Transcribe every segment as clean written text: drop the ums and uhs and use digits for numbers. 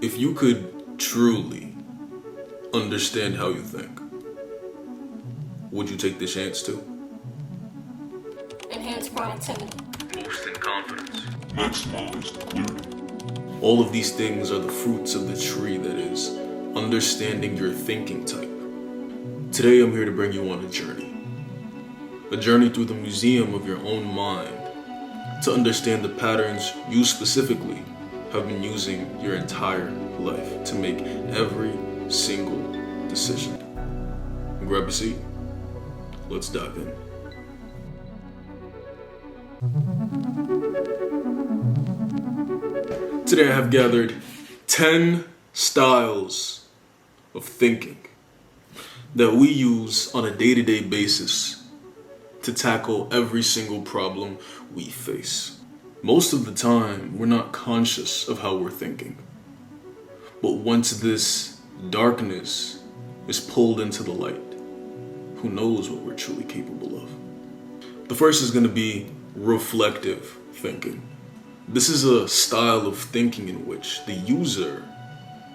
If you could truly understand how you think, would you take the chance to? Enhance productivity. Boost in confidence. Maximize clarity. All of these things are the fruits of the tree that is understanding your thinking type. Today I'm here to bring you on a journey. A journey through the museum of your own mind to understand the patterns you specifically have been using your entire life to make every single decision. Grab a seat. Let's dive in. Today I have gathered 10 styles of thinking that we use on a day-to-day basis to tackle every single problem we face. Most of the time, we're not conscious of how we're thinking. But once this darkness is pulled into the light, who knows what we're truly capable of? The first is going to be reflective thinking. This is a style of thinking in which the user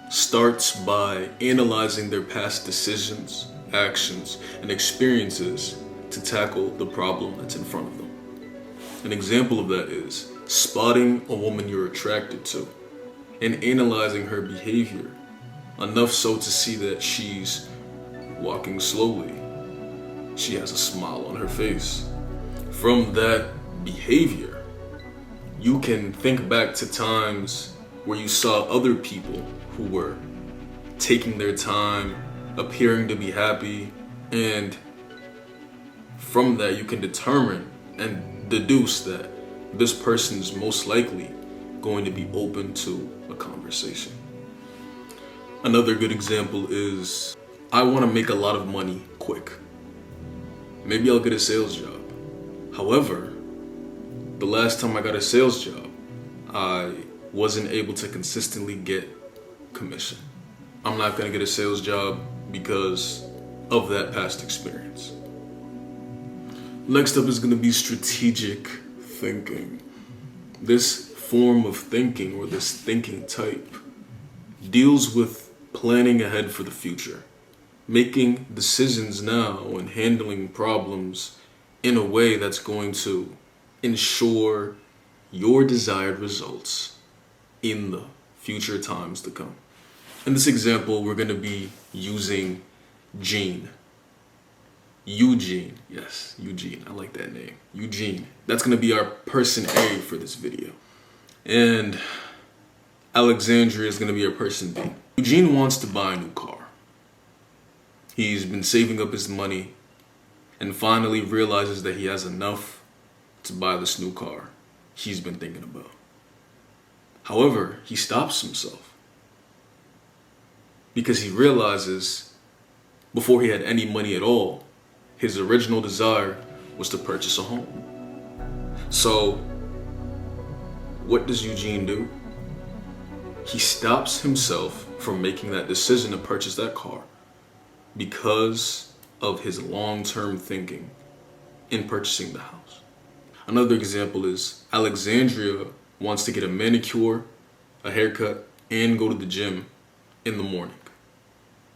starts by analyzing their past decisions, actions, and experiences to tackle the problem that's in front of them. An example of that is spotting a woman you're attracted to and analyzing her behavior, enough so to see that she's walking slowly. She has a smile on her face. From that behavior, you can think back to times where you saw other people who were taking their time, appearing to be happy, and from that you can determine and deduce that this person's most likely going to be open to a conversation. Another good example is, I want to make a lot of money quick. Maybe I'll get a sales job. However, the last time I got a sales job, I wasn't able to consistently get commission. I'm not going to get a sales job because of that past experience. Next up is going to be strategic thinking. This form of thinking, or this thinking type, deals with planning ahead for the future, making decisions now and handling problems in a way that's going to ensure your desired results in the future times to come. In this example, we're going to be using Eugene, yes, Eugene, I like that name, Eugene. That's gonna be our person A for this video. And Alexandria is gonna be our person B. Eugene wants to buy a new car. He's been saving up his money and finally realizes that he has enough to buy this new car he's been thinking about. However, he stops himself because he realizes before he had any money at all, his original desire was to purchase a home. So, what does Eugene do? He stops himself from making that decision to purchase that car because of his long-term thinking in purchasing the house. Another example is Alexandria wants to get a manicure, a haircut, and go to the gym in the morning.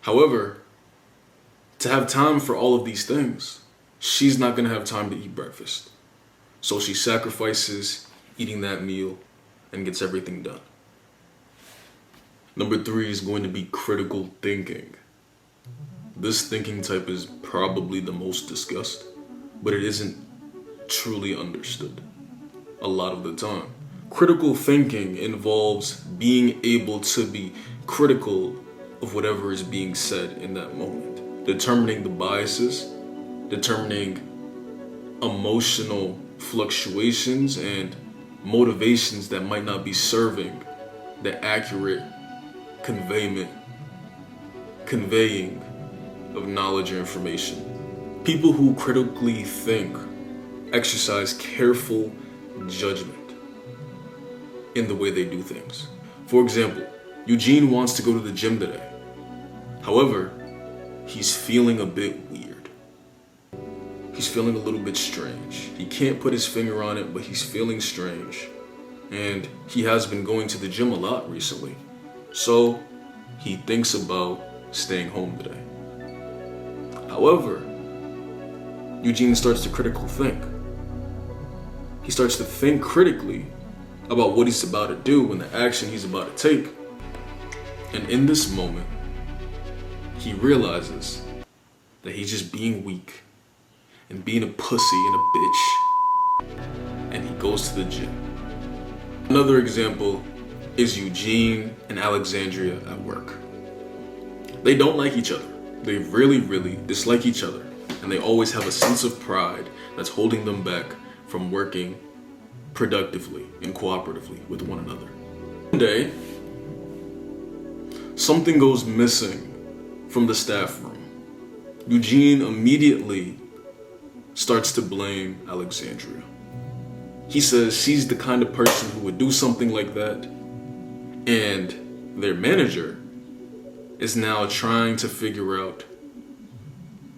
However, to have time for all of these things, she's not going to have time to eat breakfast. So she sacrifices eating that meal and gets everything done. Number 3 is going to be critical thinking. This thinking type is probably the most discussed, but it isn't truly understood a lot of the time. Critical thinking involves being able to be critical of whatever is being said in that moment, determining the biases, determining emotional fluctuations and motivations that might not be serving the accurate conveying of knowledge or information. People who critically think exercise careful judgment in the way they do things. For example, Eugene wants to go to the gym today. However, he's feeling a bit weird. He's feeling a little bit strange. He can't put his finger on it, but he's feeling strange. And he has been going to the gym a lot recently. So he thinks about staying home today. However, Eugene starts to critical think. He starts to think critically about what he's about to do and the action he's about to take. And in this moment, he realizes that he's just being weak and being a pussy and a bitch. And he goes to the gym. Another example is Eugene and Alexandria at work. They don't like each other. They really, really dislike each other. And they always have a sense of pride that's holding them back from working productively and cooperatively with one another. One day, something goes missing from the staff room. Eugene immediately starts to blame Alexandria. He says she's the kind of person who would do something like that, and their manager is now trying to figure out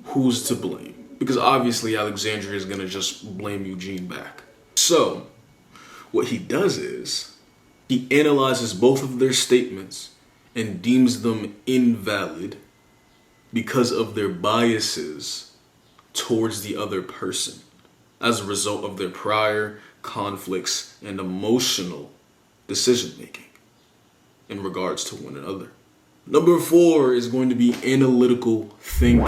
who's to blame. Because obviously Alexandria is gonna just blame Eugene back. So, what he does is, he analyzes both of their statements and deems them invalid because of their biases towards the other person as a result of their prior conflicts and emotional decision making in regards to one another. Number 4 is going to be analytical thinking.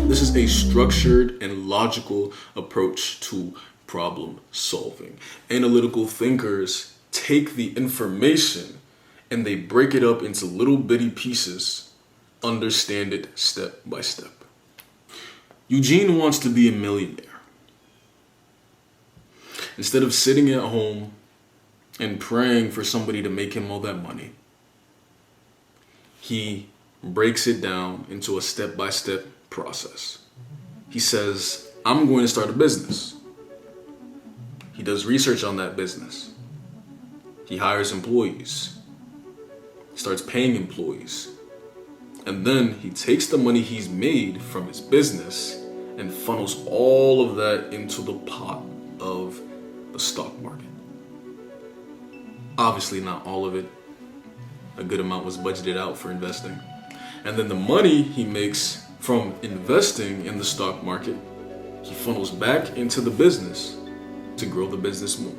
This is a structured and logical approach to problem solving. Analytical thinkers take the information and they break it up into little bitty pieces, understand it step by step. Eugene wants to be a millionaire. Instead of sitting at home and praying for somebody to make him all that money, he breaks it down into a step-by-step process. He says, I'm going to start a business. He does research on that business. He hires employees. He starts paying employees. And then he takes the money he's made from his business and funnels all of that into the pot of the stock market. Obviously not all of it. A good amount was budgeted out for investing. And then the money he makes from investing in the stock market, he funnels back into the business to grow the business more.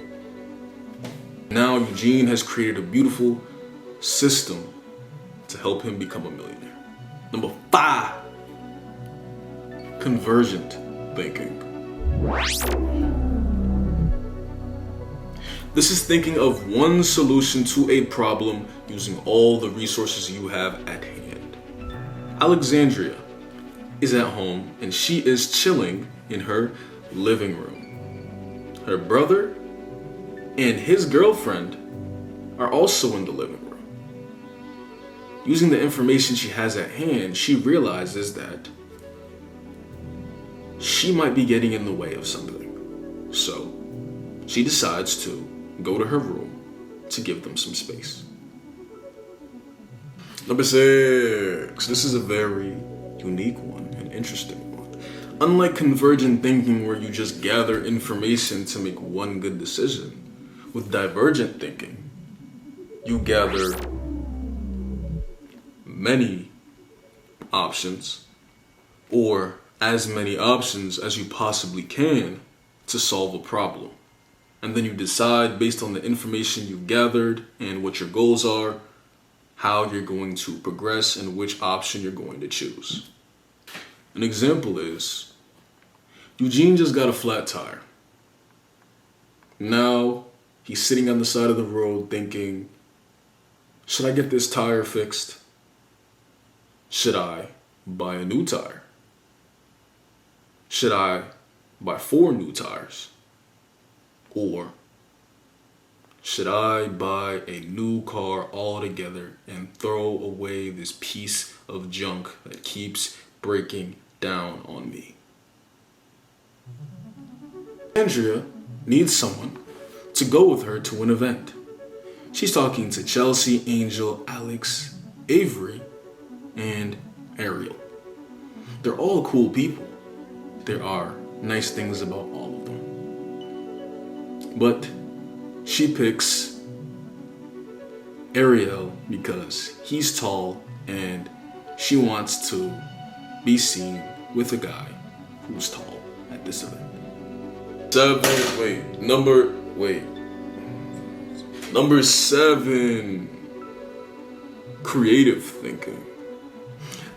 Now Eugene has created a beautiful system to help him become a millionaire. Number 5, convergent thinking. This is thinking of one solution to a problem using all the resources you have at hand. Alexandria is at home and she is chilling in her living room. Her brother and his girlfriend are also in the living room. Using the information she has at hand, she realizes that she might be getting in the way of something. So she decides to go to her room to give them some space. Number 6. This is a very unique one, an interesting one. Unlike convergent thinking where you just gather information to make one good decision, with divergent thinking, you gather many options or as many options as you possibly can to solve a problem. And then you decide based on the information you've gathered and what your goals are, how you're going to progress and which option you're going to choose. An example is, Eugene just got a flat tire. Now he's sitting on the side of the road thinking, should I get this tire fixed? Should I buy a new tire? Should I buy 4 new tires? Or should I buy a new car altogether and throw away this piece of junk that keeps breaking down on me? Andrea needs someone to go with her to an event. She's talking to Chelsea, Angel, Alex, Avery, and Ariel. They're all cool people. There are nice things about all of them. But she picks Ariel because he's tall and she wants to be seen with a guy who's tall at this event. Number 7, creative thinking.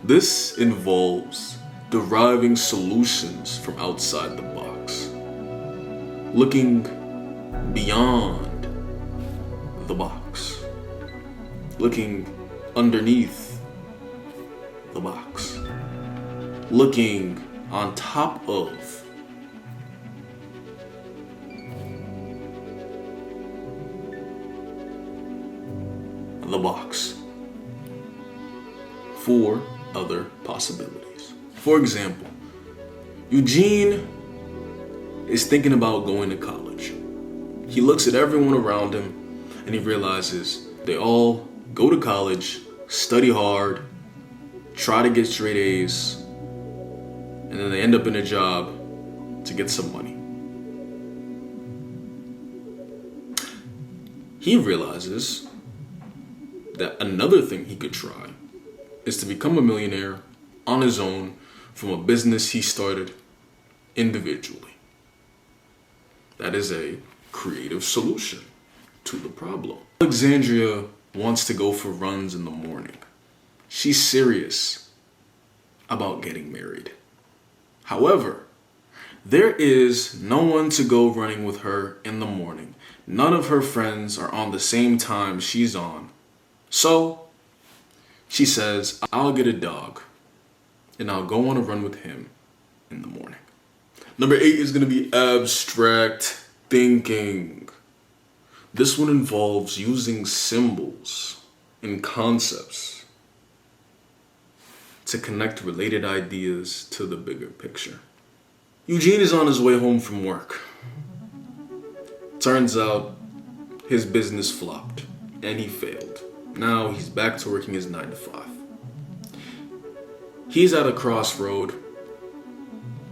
This involves deriving solutions from outside the box, looking beyond the box, looking underneath the box, looking on top of the box for other possibilities. For example, Eugene is thinking about going to college. He looks at everyone around him and he realizes they all go to college, study hard, try to get straight A's, and then they end up in a job to get some money. He realizes that another thing he could try is to become a millionaire on his own from a business he started individually. That is a creative solution to the problem. Alexandria wants to go for runs in the morning. She's serious about getting married. However, there is no one to go running with her in the morning. None of her friends are on the same time she's on. So she says, I'll get a dog and I'll go on a run with him in the morning. Number 8 is going to be abstract thinking. This one involves using symbols and concepts to connect related ideas to the bigger picture. Eugene is on his way home from work. Turns out his business flopped and he failed. Now he's back to working his 9 to 5. He's at a crossroad,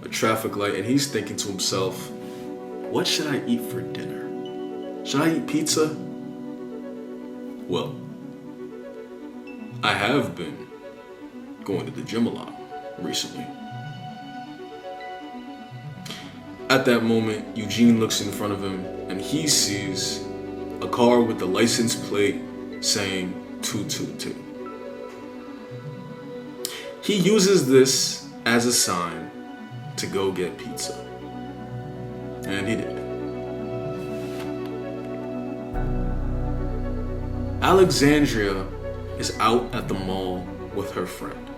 a traffic light, and he's thinking to himself, what should I eat for dinner? Should I eat pizza? Well, I have been going to the gym a lot recently. At that moment, Eugene looks in front of him and he sees a car with the license plate saying 222. He uses this as a sign to go get pizza. And he did. Alexandria is out at the mall with her friend.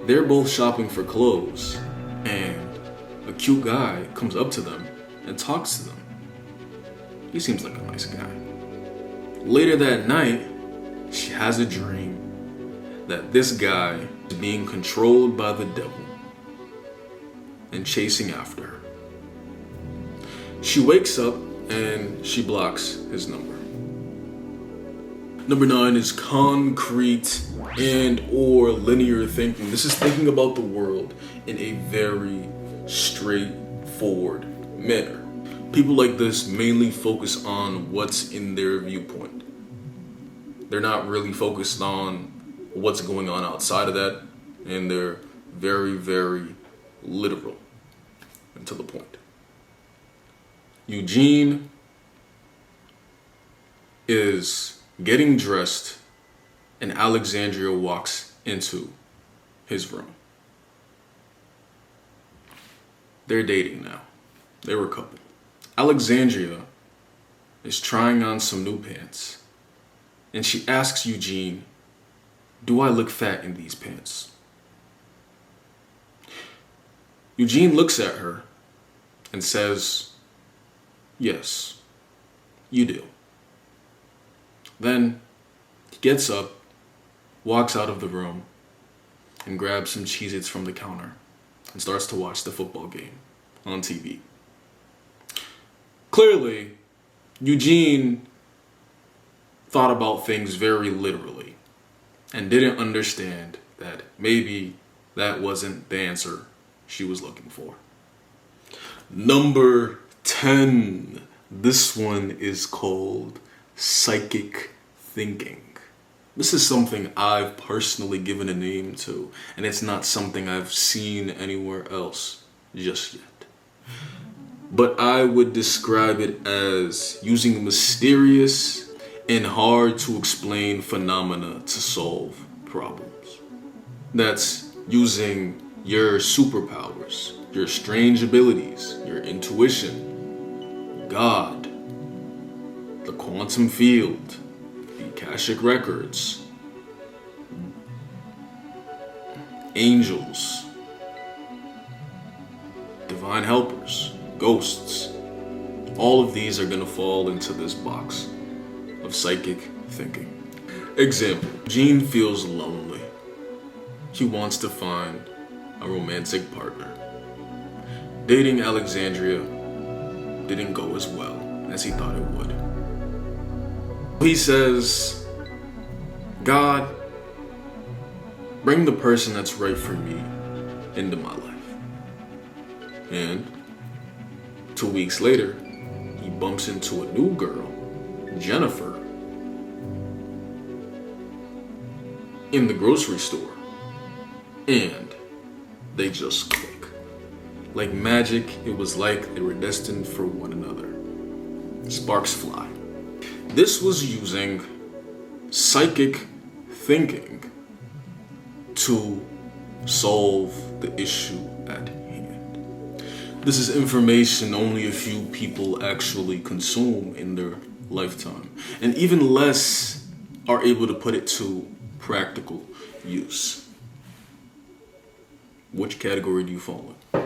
They're both shopping for clothes, and a cute guy comes up to them and talks to them. He seems like a nice guy. Later that night, she has a dream that this guy is being controlled by the devil and chasing after her. She wakes up and she blocks his number. Number 9 is concrete and or linear thinking. This is thinking about the world in a very straightforward manner. People like this mainly focus on what's in their viewpoint. They're not really focused on what's going on outside of that, and they're very, very literal and to the point. Eugene is getting dressed and Alexandria walks into his room. They're dating now. They were a couple. Alexandria is trying on some new pants and she asks Eugene, do I look fat in these pants? Eugene looks at her and says, yes, you do. Then he gets up, walks out of the room, and grabs some Cheez-Its from the counter and starts to watch the football game on TV. Clearly, Eugene thought about things very literally and didn't understand that maybe that wasn't the answer she was looking for. Number 10. This one is called psychic thinking. This is something I've personally given a name to, and it's not something I've seen anywhere else just yet. But I would describe it as using mysterious and hard to explain phenomena to solve problems. That's using your superpowers, your strange abilities, your intuition, God, the quantum field, the Akashic records, angels, divine helpers, ghosts. All of these are going to fall into this box of psychic thinking. Example, Jean feels lonely. She wants to find a romantic partner. Dating Alexandria didn't go as well as he thought it would. He says, God, bring the person that's right for me into my life. And 2 weeks later, he bumps into a new girl, Jennifer, in the grocery store. And they just click. Like magic, it was like they were destined for one another. Sparks fly. This was using psychic thinking to solve the issue at hand. This is information only a few people actually consume in their lifetime, and even less are able to put it to practical use. Which category do you fall in?